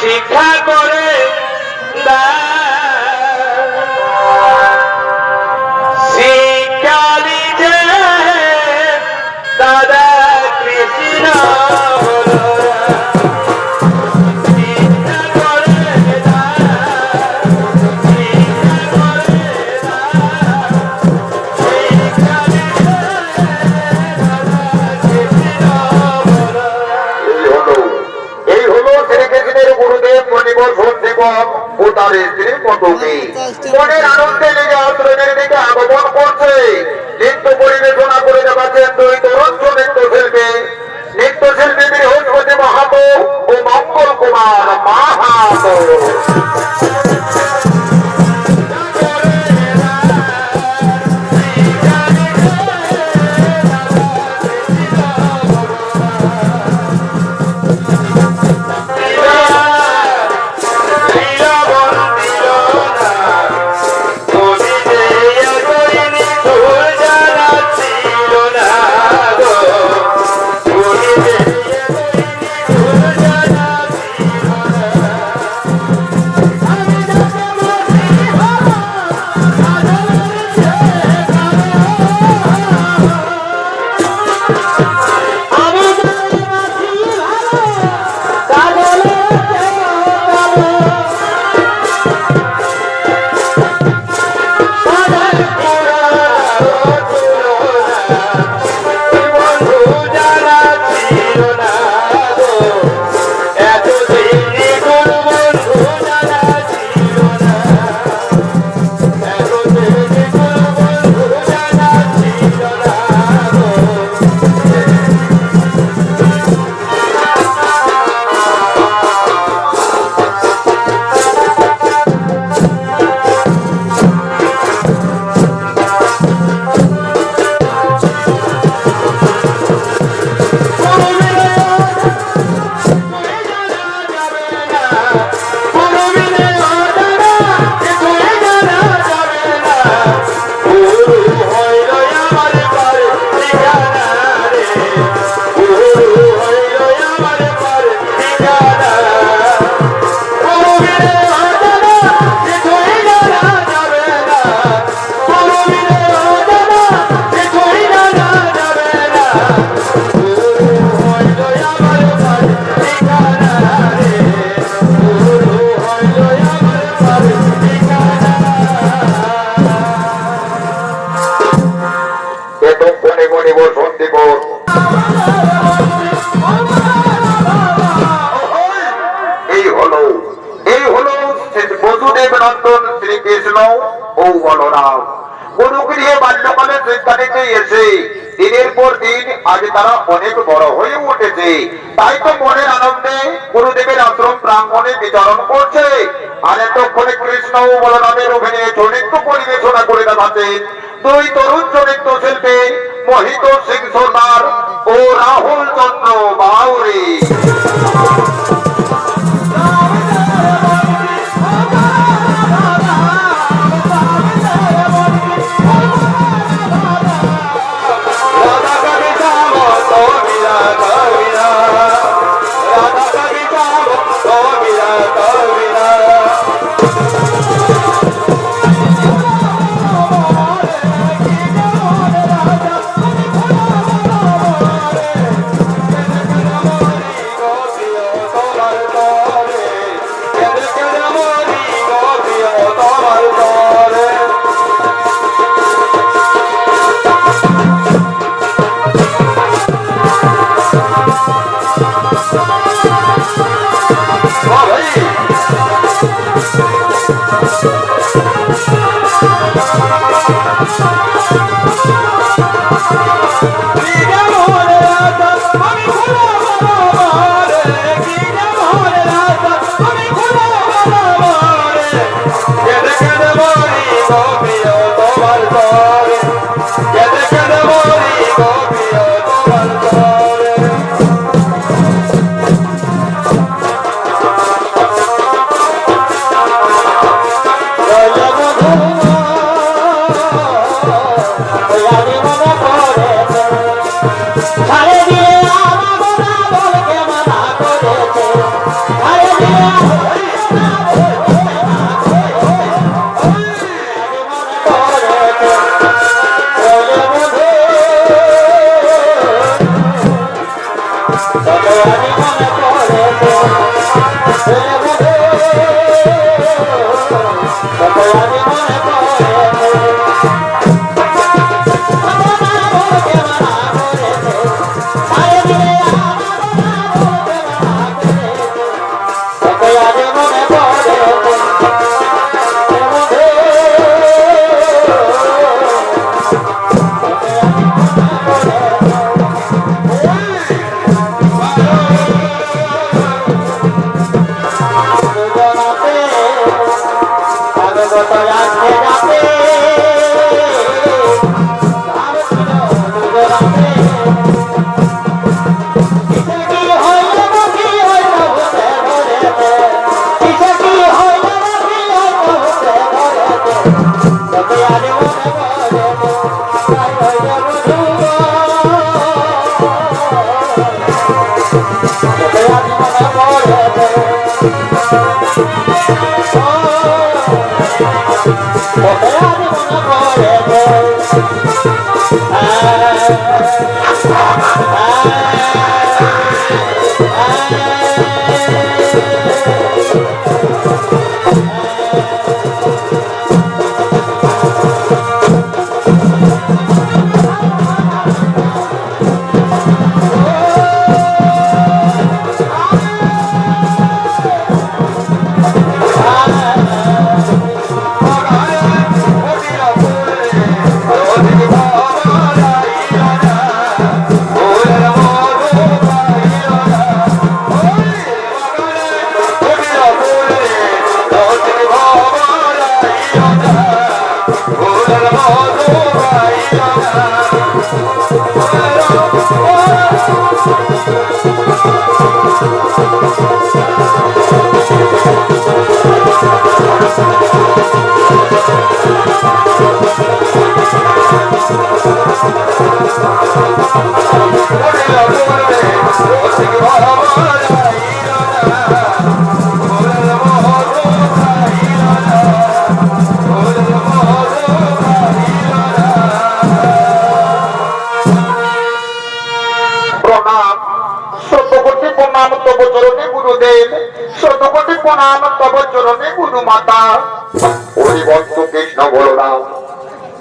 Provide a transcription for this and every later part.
শিক্ষা করে শিক্ষা দিতে দাদা কৃষ্ণ মনের আনন্দে লেগে আশ্রমের দিকে আগমন করছে। নৃত্য পরিবেশনা করে দেখাচ্ছেন দুই তরুণ নৃত্যশিল্পী বৃহস্পতি মাহাতো ও মঙ্গল কুমার মাহাতো। শ্রীকৃষ্ণ ও বলরাম গুরুগৃহে বাল্যকালে শিক্ষা নিতে এসে দিনের পর দিন আজ তারা অনেক বড় হয়ে উঠেছে। তাই তো মনের আনন্দে গুরুদেবের আশ্রম প্রাঙ্গণে বিচরণ করছে। আর এতক্ষণে কৃষ্ণ ও বলরামের অভিনয়ে চরিত্র পরিবেশনা করে দেখাচ্ছেন দুই তরুণ চরিত্র শিল্পী মোহিত সিং সর্দার ও রাহুল চন্দ্র বাউরি।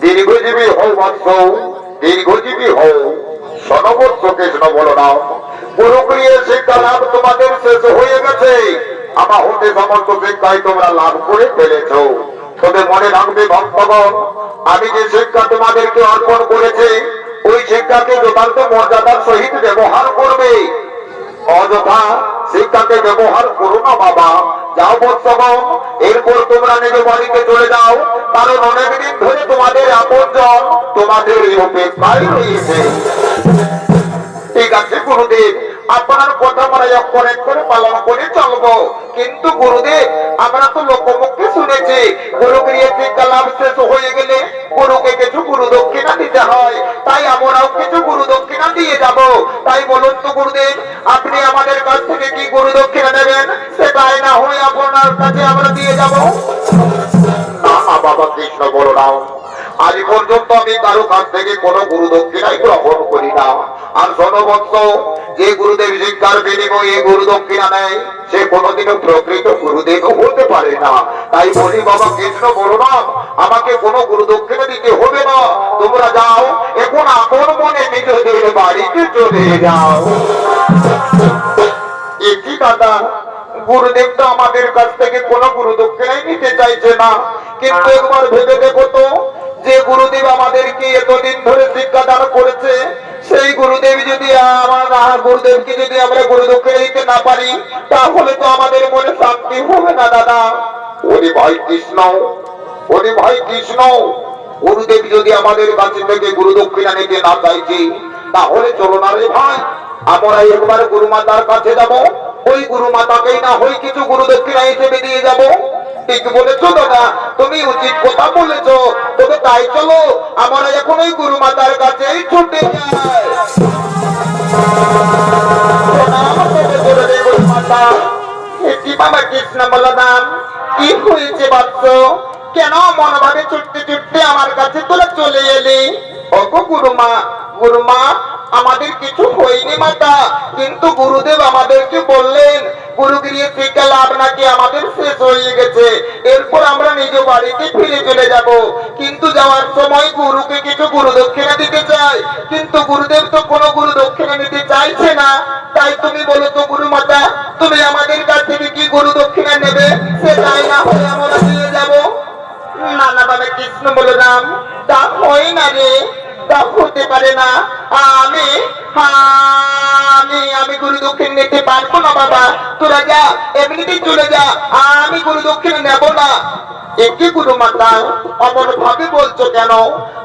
দীর্ঘজীবী হও বৎস, দীর্ঘজীবী হও সনবৎস কৃষ্ণ বলরাম। গুরুকুলীয় শিক্ষা লাভ তোমাদের শেষ হয়ে গেছে। আমার হতে সমস্ত শিক্ষায় তোমরা লাভ করে ফেলেছ। তবে মনে রাখবে ভক্তগণ, আমি যে শিক্ষা তোমাদেরকে অর্পণ করেছি ওই শিক্ষাকে যথার্থ মর্যাদার সহিত ব্যবহার করবে। অযথা শিক্ষাকে ব্যবহার করো না বাবা। যাও বৎসগণ, এরপর তোমরা নিজ বাড়িতে চলে যাও, কারণ অনেকদিন ধরে তোমাদের আপনজন তোমাদের অপেক্ষায় রয়েছে। ঠিক আছে গুরুদেব, আপনার কথা আমরা অক্ষর এক করে পালন করে চলবো। কিন্তু গুরুদেব, আমরা তো লোকমুখে শুনেছি গুরুগৃহে শিক্ষা লাভ শেষ হয়ে গেলে গুরুকে কিছু গুরু দক্ষিণা দিতে হয়, তাই আমরাও কিছু গুরু দক্ষিণা দিয়ে যাব। তাই বলুন তো গুরুদেব, আপনি আমাদের কাছ থেকে কি গুরু দক্ষিণা নেবেন? সেটাই না হয় আপনার কাছে আমরা দিয়ে যাব। না বাবা কৃষ্ণ বলরাম, আজ পর্যন্ত আমি কারো কাছ থেকে কোনো গুরু দক্ষিণাই গ্রহণ করি না। আর শোনবৎস, যে গুরুদেব শিক্ষার বিনিময়ে গুরু দক্ষিণা নেয় সে কোনোদিনও প্রকৃত গুরুদেব হতে পারে না। তাই বলি বাবা কৃষ্ণ বলরাম, আমাকে কোনো গুরু দক্ষিণা দিতে হবে না। তোমরা যাও, এখন আপন মনে নিজেদের বাড়িতে চলে যাও। একই দাদা, গুরুদেব তো আমাদের কাছ থেকে কোনো গুরু দক্ষিণাই নিতে চাইছে না। কিন্তু একবার ভেবে দেখো তো, যে গুরুদেব আমাদেরকে এতদিন ধরে শিক্ষা দান করেছে সেই গুরুদেব যদি গুরুদেবকে যদি আমরা গুরু দক্ষিণা দিতে না পারি, তাহলে তো আমাদের মনে শান্তি হবে না দাদা। ওরে ভাই কৃষ্ণ, ওরে ভাই কৃষ্ণ, গুরুদেব যদি আমাদের কাছে থেকে গুরু দক্ষিণা নিতে না চাইছি, তাহলে চলো না রে ভাই, আমরা একবার গুরু মাতার কাছে যাব। ওই গুরু মাতাকেই না হয় কিছু গুরু দক্ষিণা হিসেবে দিয়ে যাব। ঠিক বলেছো দাদা, তুমি উচিত কথা বলেছো। তবে তাই চলো, আমরা এখন ওই গুরু মাতার কাছেই ছুটে যাই। কি বাবা কৃষ্ণ বলরাম, কি হয়েছে বৎস? কেন মনোভাবে ছুটতে ছুটতে আমার কাছে তোরা চলে এলি? ওগো গুরুমা, গুরুমা আমাদের কিছু হয়নি মাতা, কিন্তু গুরুদেব আমাদেরকে বললেন গুরুগিরি শিক্ষা লাভ নাকি আমাদের শেষ হয়ে গেছে, এরপর আমরা নিজ বাড়িতে ফিরে চলে যাব। কিন্তু যাওয়ার সময় গুরুকে কিছু গুরু দক্ষিণা দিতে চাই, কিন্তু গুরুদেব তো কোনো গুরু দক্ষিণা নিতে চাইছে না। তাই তুমি বলো তো গুরু মাতা, তুমি আমাদের কাছ থেকে কি গুরু দক্ষিণা নেবে? সে চাই না হলে আমরা দিয়ে যাব। না না বাবা কৃষ্ণ বলরাম, তা হয় না রে, তা হতে পারে না। আমি আমি আমি গুরু দক্ষিণ নিতে পারবো না বাবা, তোরা যা, এমনিতেই চলে যা, আমি গুরু দক্ষিণ নেব না। একে গুরু মাতা অমন ভাবে বলছো কেন?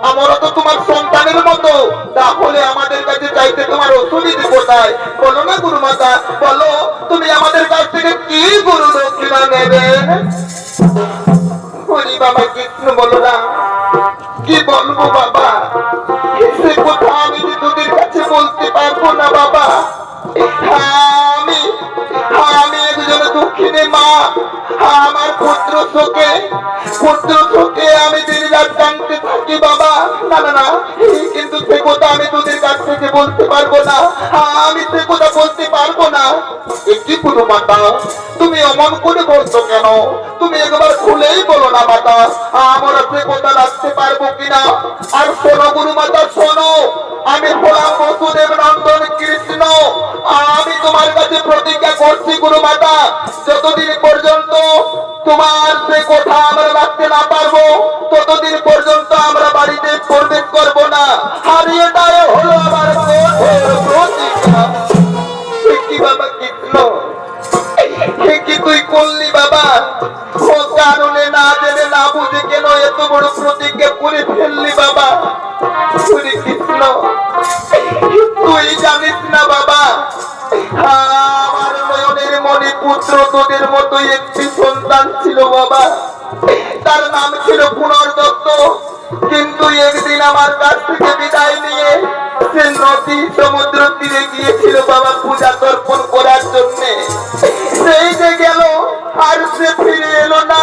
আমরা তো তোমার সন্তানের মতো, তাহলে আমাদের কাছে চাইতে তোমার অসুবিধা কোথায়? বলো না গুরু মাতা, বলো তুমি আমাদের কাছ থেকে কি গুরু দক্ষিণা নেবেন? হরি বাবা কৃষ্ণ বলরাম, কি বলবো বাবা, সে কথা আমি যে তোদের কাছে বলতে পারবো না বাবা। আমি আমি একজন দক্ষিণে মা, আমার পুত্র শোকে আমি দিন রাত জানতে থাকি বাবা। না না না, কিন্তু সে কথা আমি তোদের কাছ থেকে বলতে পারবো না, আমি সে কথা বলতে পারবো না। একটি গুরু মাতা তুমি অমন করে বলছো কেন? তুমি একবার খুলেই বলো না মাতা, আমরা সে কথা রাখতে পারবো কিনা। আর শোনো গুরু মাতা শোনো, আমি হলাম বসুদেব নন্দন কৃষ্ণ, আমি তোমার কাছে প্রতিজ্ঞা করছি গুরু মাতা, যতদিন পর্যন্ত তোমার সে কথা আমরা রাখতে না পারবো ততদিন পর্যন্ত আমরা বাড়িতে প্রবেশ করবো না। আর এটাই হলো আমার প্রতিজ্ঞা। কি বাবা কৃষ্ণ, কি তুই করলি বাবা? ও কারণে না জেনে না বুঝে কেন এত বড় প্রতিজ্ঞা করে ফেললি বাবা? কৃষ্ণ তুই জানিস না বাবা, আমার নয়নের মনে পুত্র তোদের মতো একটি সন্তান ছিল বাবা, তার নাম ছিল পুনর্দত্ত। কিন্তু একদিন আমার কাছ থেকে বিদায় নিয়ে সে নদী সমুদ্র তীরে গিয়েছিল বাবা পূজা তর্পণ করার জন্য। সেই যে গেল আর সে ফিরে এলো না।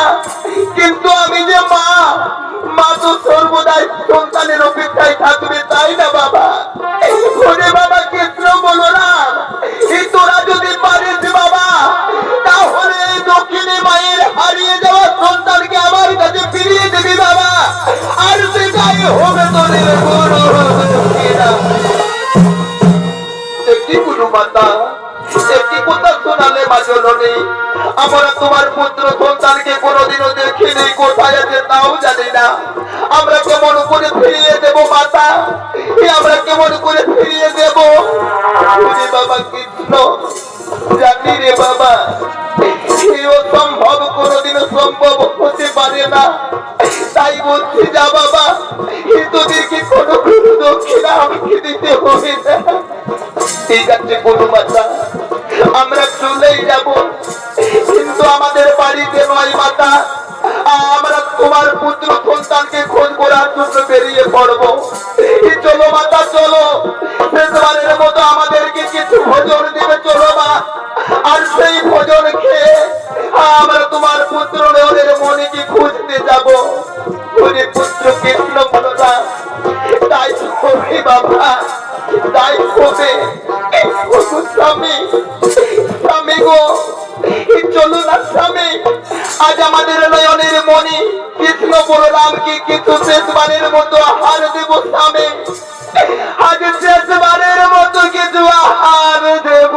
কিন্তু আমি যে মা, মা তো সর্বদাই সন্তানের অপেক্ষায় থাকবে, তাই না বাবা? ওরে বাবা কৃষ্ণ বলরাম, তোরা যদি পারিস বাবা, তাহলে দক্ষিণী মায়ের হারিয়ে যাওয়া সন্তানকে আমার কাছে ফিরিয়ে দিবি বাবা, আর সেটাই হবে তোদের গুরু দক্ষিণা। একটি গুরু মাতা, একটি কথা শোনালে মাজননী, আমরা তোমার পুত্র সন্তানকে কোনোদিনও দেখিনি, কোথায় আছে তাও জানি না। আমরা কেমন করে ফিরিয়ে দেব মাতা, আমরা কেমন করে ফিরিয়ে দেব? বাবা কৃষ্ণ জানি রে বাবা, সম্ভব কোনোদিনও সম্ভব হতে পারে না। তাই বলছি যা বাবা, তোদেরকে কোনো গুরু দক্ষিণা আমাকে দিতে হবে না। ঠিক আছে গুরু মাতা, আমরা চলেই যাব, কিন্তু আমাদের বাড়িতে নয় মাতা, আমরা তোমার পুত্র সন্তানকে খোঁজ করার জন্য বেরিয়ে পড়বো। চলো মাতা চলো, শেষবারের মতো আমাদেরকে কিছু ভোজন দিবে চলো মা, আর সেই ভোজন খেয়ে আমরা তোমার পুত্র নয়নের মনিকে খুঁজতে যাব। ওরে পুত্র কৃষ্ণ বলরাম, তাই হবে বাবা, তাই হবে। স্বামী স্বামী গো, চলো না স্বামী, আজ আমাদের নয়নের মনি কৃষ্ণ বলরামকে কিছু শেষবারের মতো আহার দেব স্বামী, আজ শেষবারের মতো কিছু আহার দেব।